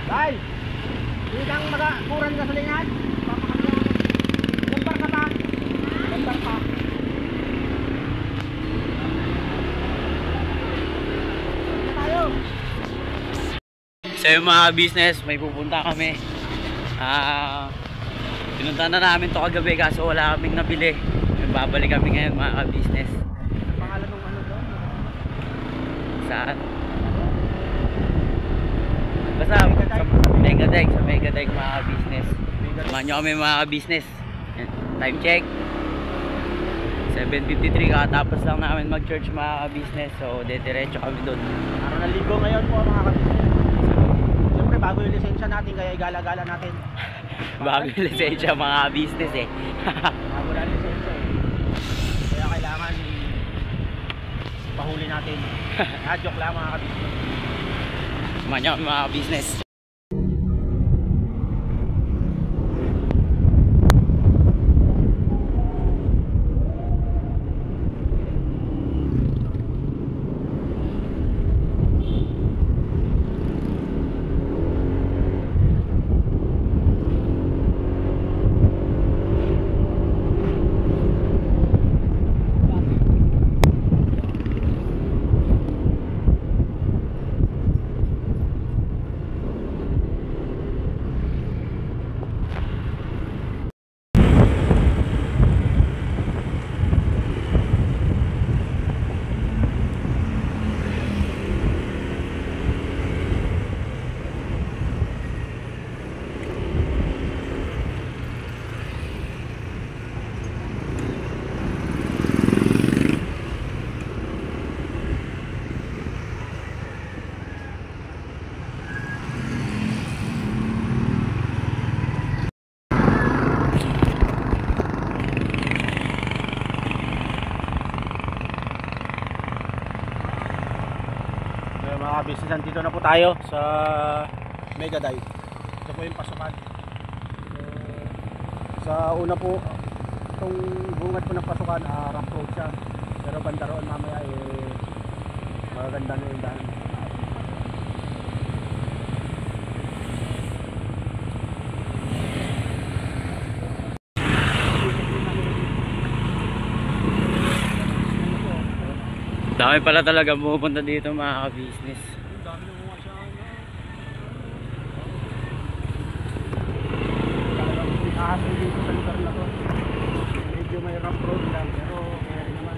Dahil, hindi kang magakuran ka sa lingan. Lambar ka pa. Lambar pa. Tayo. So yung mga business, may pupunta kami. Pinunta na namin to kagabi kaso wala kaming nabili. Babalik kami ngayon mga business. Pangalan ng ano doon? Saan? Basta sa Megadike, sa Megadike mga business. Samahan nyo kami mga business. Time check 7:53, kakatapos lang namin mag-church mga business. So diretso kami doon. Araw ng linggo ngayon po mga kabisnes. Siyempre bago yung lisensya natin kaya igala-gala natin. Bago yung lisensya mga business eh. Bago lang lisensya eh. Kaya kailangan pahuli natin. Joke lang mga kabisnes. Samahan nyo kami mga business. Mga business, dito na po tayo sa Megadike. Ito po yung pasukan. Sa una po, itong bungat po ng pasukan, rough road siya. Pero banda roon mamaya magaganda na yung daan. Dami pala talaga pupunta dito mga business. Dami na mga siya. Talagang dito sa lugar na to. Medyo may rough road lang pero kaya naman.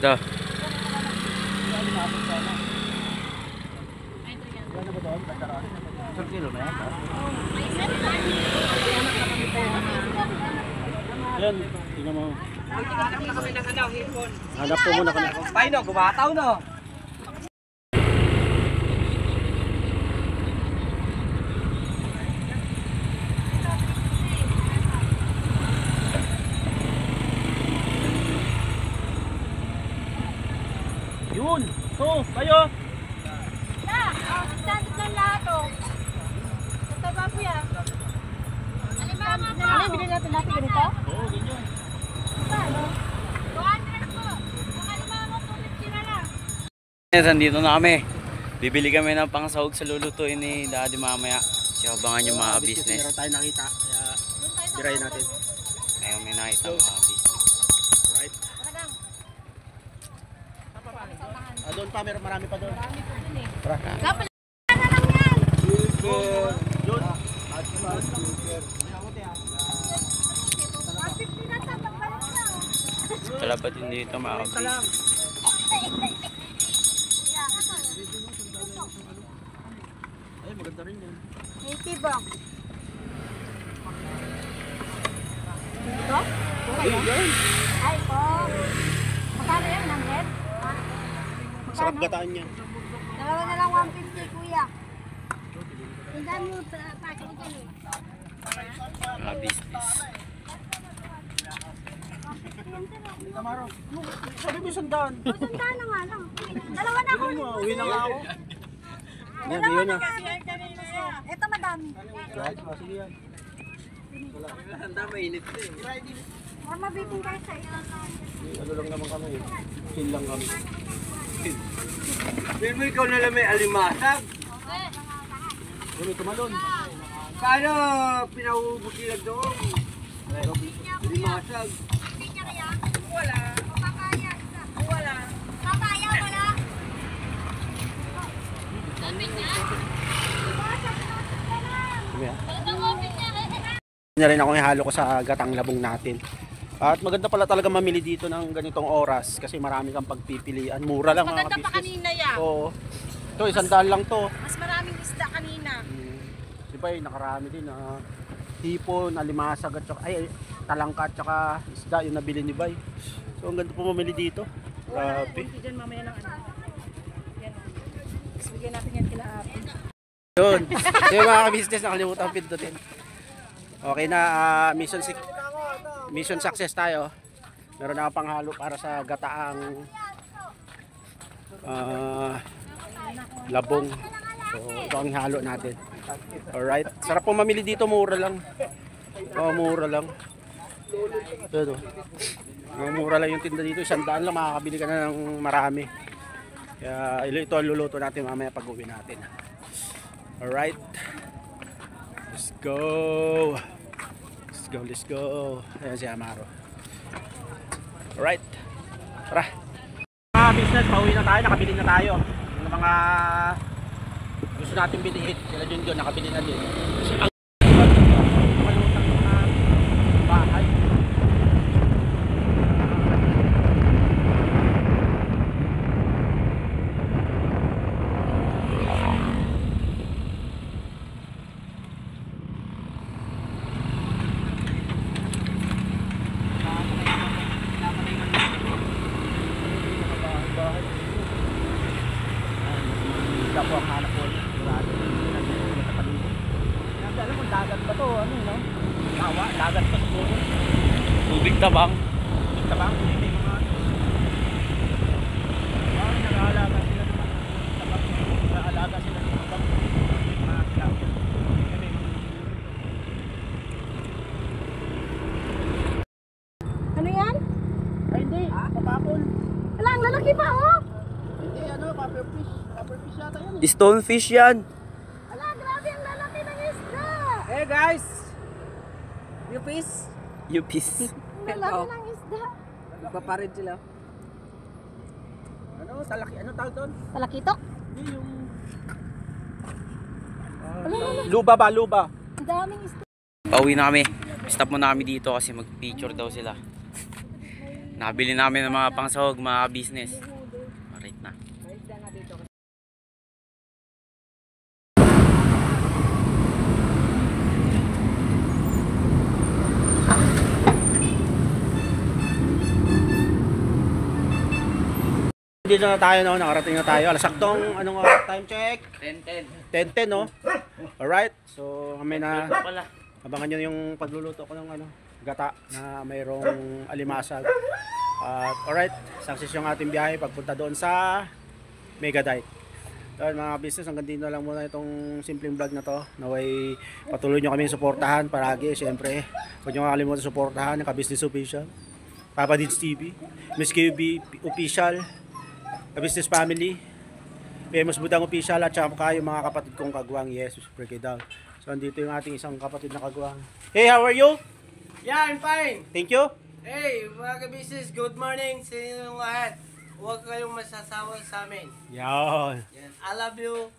Ito. Ano ba doon? Bandaran? Isang kilo na yan? Yan, tingnan mo. Hanap po muna kami. Paano, gumataw no? Yun! To! Tayo! Standard ng lahat oh. Tataba po yan. Alimango po. Ano yung binili natin ganito? Oo, ganyan. Paano? 200 po. Ang alimango po, 50 na lang. Yes, andito na kami. Bibili kami ng pangsahog sa lulutuin ni Daddy mamaya. So, abangan yung mga business. Meron tayo nakita, kaya tirayin natin. Ngayon may nakita mga business. Alright. Doon pa, meron marami pa doon. Marami po dun eh. Tara. Dapat na lang yan. Yun. 150 na sa pagbalas na oh. Talabat din dito mga business. Ay, maganda rin yun. 80 box. Ito? Ay po. Magkano yan? 100? Sarap gataan niya. Dalawa na lang 150 kuya. Hindi mo pasok dyan eh. Mga business. Tamaro. Sabi mo sandaan. Sandaan na nga lang. Dalawa na ako. Uwi na nga ako. Yan, Dalawa yun na na. kasi. Ito madami. Sige yan. Handa mainit na eh. Para mabiting kayo sa iyo. Ano lang naman kami. Chill lang kami. Pero mo ikaw na lang may alimasag. Kami tumalon. Paano pinaubukilag doon? Alimasag. Wala. Papaya isa. Wala. Papaya wala. Niya rin ako ihalo ko sa gatang labong natin. At maganda pala talaga mamili dito ng ganitong oras kasi marami kang pagpipilian. Mura lang mga Maganda pa business. kanina yan. Oo. Ito, 100 lang to. Mas maraming isda kanina. Di ba nakarami din na hipon, alimasag at saka, ay, talangka at saka isda yung nabili ni Bay. So ang ganda po mamili dito. Grabe. Diyan mamaya ng ano. Yan. Bigyan natin yan kila Apo. Yun. Yung mga business nakalimutan pindutin. Okay na, mission success tayo. Meron na panghalo para sa gataang labong. So ito ang halo natin. Alright. Sarap po mamili dito, mura lang. Oh, mura lang. Ito. Mura lang yung tinda dito. 100 lang makakabili ka na ng marami. Kaya ito ang luluto natin mamaya pag uwi natin. Alright. Let's go. Let's go, let's go. Ayan si Amaro. Alright. Tara. Mga business, pauwi na tayo. Nakabili na tayo. Yung mga gusto natin bilihin. Sila Junjun, nakabili na din. Ang malutang mga bahay. Isda po ang hanap ko. Sigurado. Hindi alam kung dagat ba to, ano no? Tawa, dagat pa siguro. Tubig tabang. Kita ba? May mga nag-aalaga sila diba? Nag-aalaga sila ng mga tilapia. Ano yan? Ay hindi, papapon. Wala, ang lalaki pa oh. Hindi, ano, pufferfish. Pufferfish yata yun. Stonefish yan. Wala, grabe ang lalaki ng isda. Hey guys! New piece? Yupis. Ang lalaki ng isda. Nagpaparid sila. Ano, talaki, ano tawag doon? Talakitok? Hindi yung luba ba, luba? Ang daming isda. Pauwi na kami. Stop muna kami dito kasi mag-picture daw sila. Nakabili namin ng mga pangsahog, mga business. Alright na. Dito na tayo, no? Nakarating na tayo. Saktong anong time check? 10-10. 10:10, no? Alright. So, kami na Pala. abangan nyo yung pagluluto ko ng gata na mayroong alimasag. At alright, success yung ating biyahe pagpunta doon sa Megadite. So, mga business, hanggang dito na lang muna itong simpleng vlog na to. Naway patuloy nyo kami suportahan paragi. Siyempre, huwag nyo kakalimutan suportahan ng Ka-Business Official, Papa Dids TV, Miss QB Official, Ka-Business Family, Famous Budang Official, at saka yung mga kapatid kong kagwang. Yes, break it down. So, andito yung ating isang kapatid na kagwang. Hey, how are you? Yeah, I'm fine. Thank you. Hey, mga ka-business, good morning sa inyong lahat. Huwag kayong masasawa sa amin. Yan. Yan. I love you.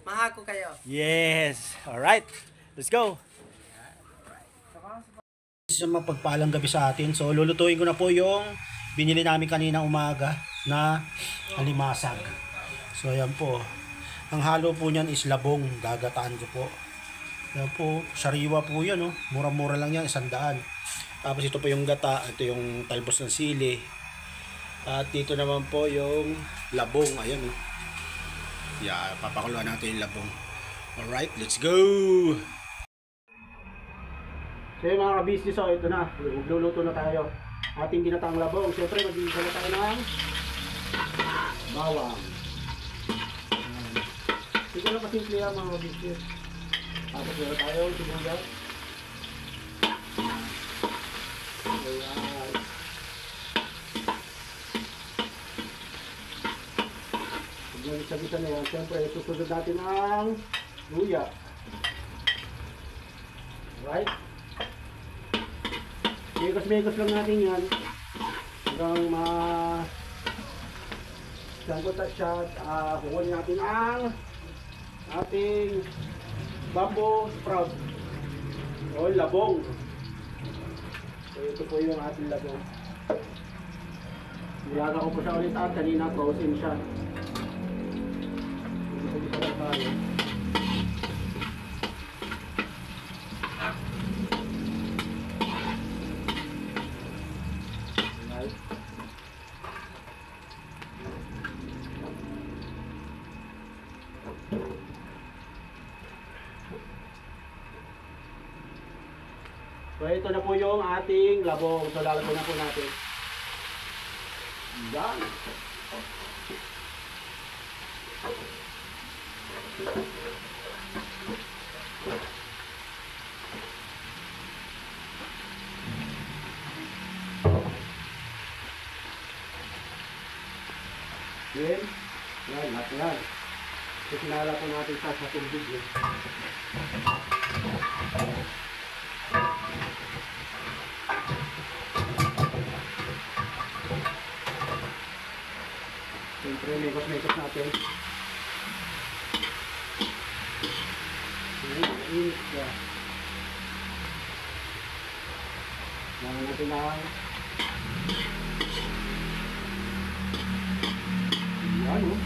Mahal ko kayo. Yes. Alright. Let's go. Isang mapagpalang gabi sa atin. So, lulutuin ko na po yung binili namin kaninang umaga na alimasag. So, ayan po. Ang halo po niyan is labong. Gagataan ko po. Ayan po. Sariwa po yan. Oh. Mura-mura lang yan. 100. Tapos ito po yung gata. Ito yung talbos ng sili. At dito naman po yung labong. Ayan oh. Yeah, papakuluan natin yung labong. Alright, let's go! So yung mga ka-business, ito na. Magluluto na tayo. Ating ginataang labong. Siyempre, mag-iisa na tayo ng bawang. Ito lang kasimple yan mga ka-business. Tapos meron tayo, sibuyas. Ayan. Pag nagsabitan na yan, siyempre susunod natin ang luya. Right? Mekos lang natin yan hanggang sangkot at siya. Kukunin natin ang ating bamboo sprout o labong. So ito po yung ating labong. Nilaga ko po siya ulit at kanina frozen siya. Ito lang tayo. So ito na po yung ating labong. So lalagyan na po natin. Yan. Yan. Yan, lahat yan. So sinala po natin sa tubig. Siyempre, mekos natin. Init siya. Langan natin lang. Yan o.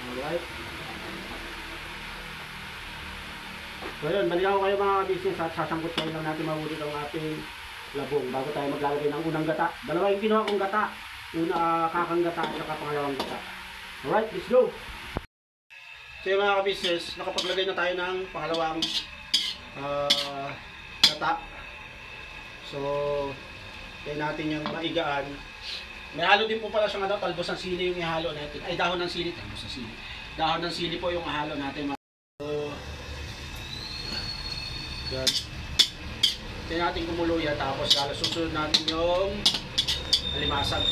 Alright. So yun, balikan ko kayo mga business at sasangkot kayo lang natin mabuti ang ating labong bago tayo maglalagay ng unang gata. Dalawa yung ginawa kong gata. Una kakang gata at saka pangalawang gata. Alright, let's go! So yung mga ka-business, nakapaglagay na tayo ng pangalawang gata. So, tayo natin yung maigaan. May halo din po pala siyang talbos ng sili yung ihalo natin. Ay, dahon ng sili. Talbos ng sili. Dahon ng sili po yung ihalo natin. So, yan. Ito natin kumulo yan. Tapos susunod natin yung alimasag.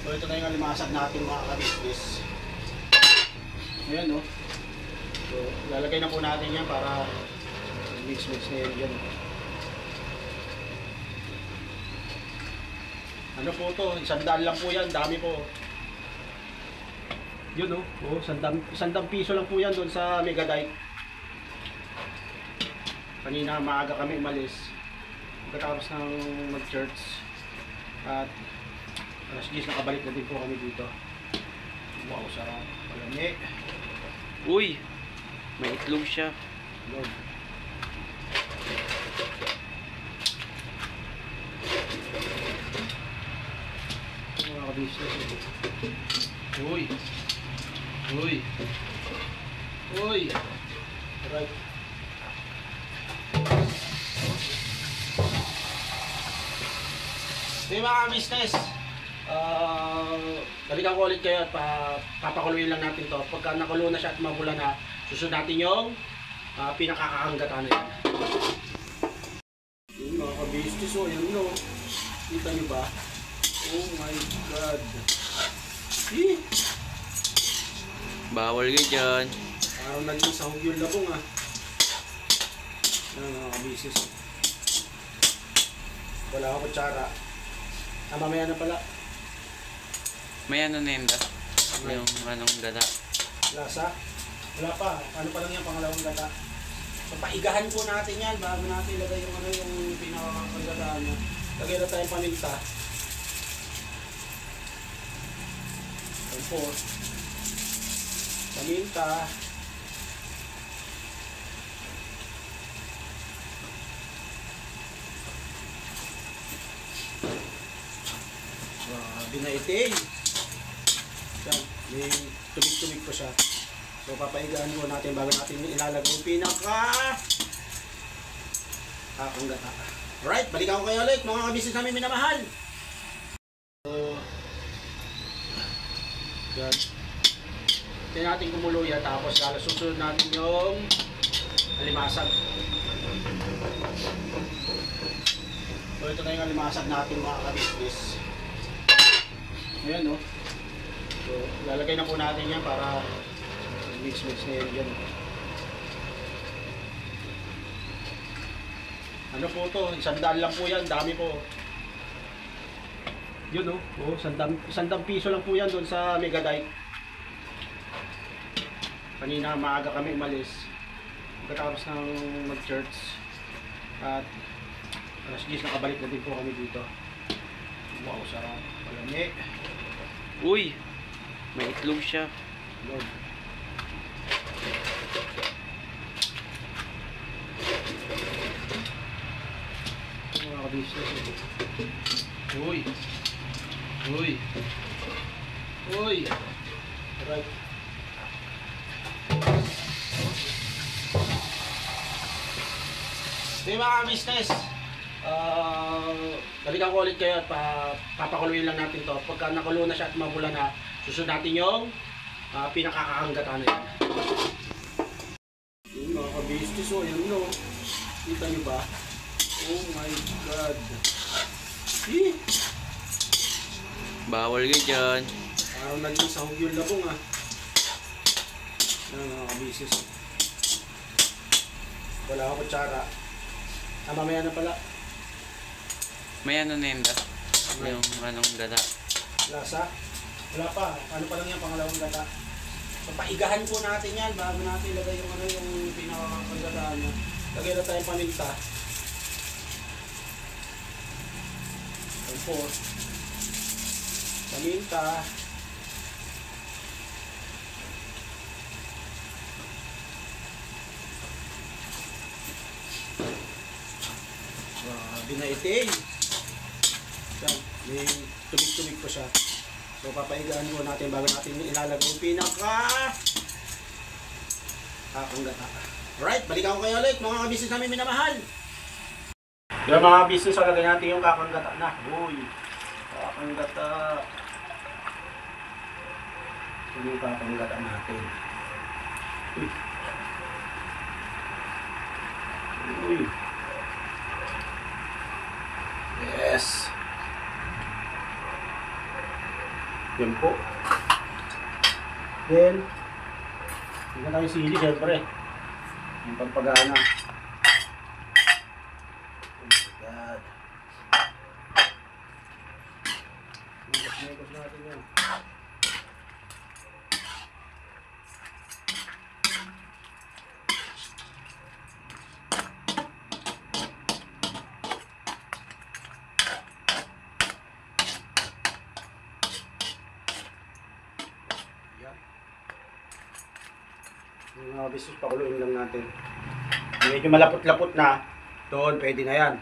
So ito na yung alimasag natin mga ka-business. Ayan no. So lalagay na po natin yan para mix na yan. Ano po to? 100 lang po yan. Dami po. Yun oh. Oh, sandang piso lang po yan doon sa Megadike. Kanina maaga kami umalis. Pagkatapos ng mag-church. At alas 10 nakabalik na din po kami dito. Wow, sarap. Malami. Uy, may itlog siya. Lord. Mga ka-business. Uy. Uy. Uy. Right. Hey mga business, balikan ko ulit kayo at papakuluin lang natin to. Pagka nakulo na siya at mabula na, susunod natin yung pinakakaanggatan na yan. Yung mga ka-business, oh, yan no. Kita nyo ba? Oh my God. Eh, Bawal ka dyan. parang naging sahog yung labong ah. Yan mga ka-business. Wala ako kutsara. Mamaya na pala. May ano na yun ba? Yung anong gata. Lasa? Wala pa. Ano pa lang yung pangalawang gata. So, paigahan po natin yan bago natin ilagay yung yung pinakakagataan niya. Lagay na tayong paminta. Ayan po. Paminta. Binaiting. Yan, may tubig-tubig po siya. So papaigaan po natin bago natin ilalagay yung kakang gata. Alright, balikan ko kayo ulit mga kabisnes namin minamahal. So, yan. Ito natin kumulo yan tapos susunod natin yung alimasag. So ito na yung alimasag natin mga kabisnes. Ayan no. So, lalagay na po natin yan para mix-mix na yan. Ano po to? 100 lang po yan. Dami po. Yun no. Oh, 100 piso lang po yan doon sa Megadike. Kanina maaga kami umalis. Pagkatapos ng mag-church. At alas 10 nakabalik na din po kami dito. Wow, sarap. Malami. Uy, may itlog siya. Lord. Mga ka-business. Uy. Uy. Uy. Right. Hey mga ka-business. Balikan ko ulit kayo at papakuluin lang natin to. Pagka nakulo na siya at mabula na, susunod natin yung pinakakaanggatan na yan. Yung mga ka-business, oh, yan no. Kita nyo ba? Oh my God. Eh, Bawal ka dyan. parang naging sahog yung labong ah. Yan mga ka-business. Wala ako kutsara. Mamaya na pala. May ano na yun ba? Yung anong gata. Lasa? Wala pa. Ano pa lang yung pangalawang gata. So, paigahan po natin yan bago natin ilagay yung yung pinakagataan niya. Lagay na tayong paminta. Ayan po. Paminta. Binaiting. Yan, may tubig-tubig po siya. So papaigaan po natin bago natin ilalagay yung kakang gata. Alright, balikan ko kayo ulit mga kabisnes namin minamahal. Yung mga business, so lagay natin yung kakang gata na. Uy, kakang gata. Ito yung kakang gata natin. Uy. Uy. Yes. Yan po. Then, tingnan tayo sili, syempre. Yung pagpagana. Oh my God. Mekos natin yan. Mga business, pakuluin lang natin. Medyo malapot-lapot na. Doon, pwede na yan.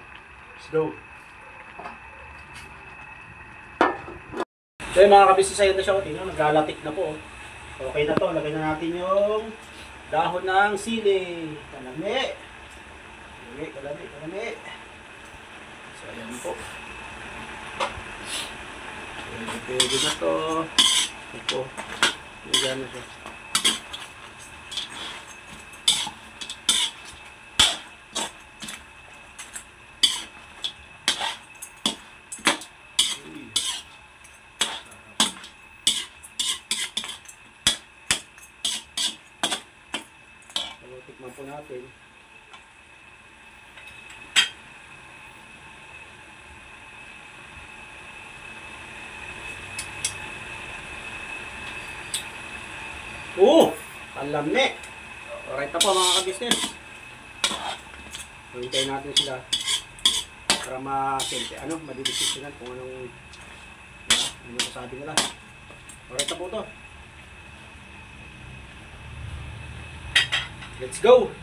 Let's go. So mga kabisnes, ayun na siya. Tingnan, naglalatik na po. Okay na to. Lagay na natin yung dahon ng sili. Kalami. Kalami. So ayan po. Pwede na to. Ito po. Pwede na siya. Tikman po natin. Kalami. Alright na po mga ka-business. Hintayin natin sila para madidesisyonan kung anong masasabi nila. Alright na po to. Let's go!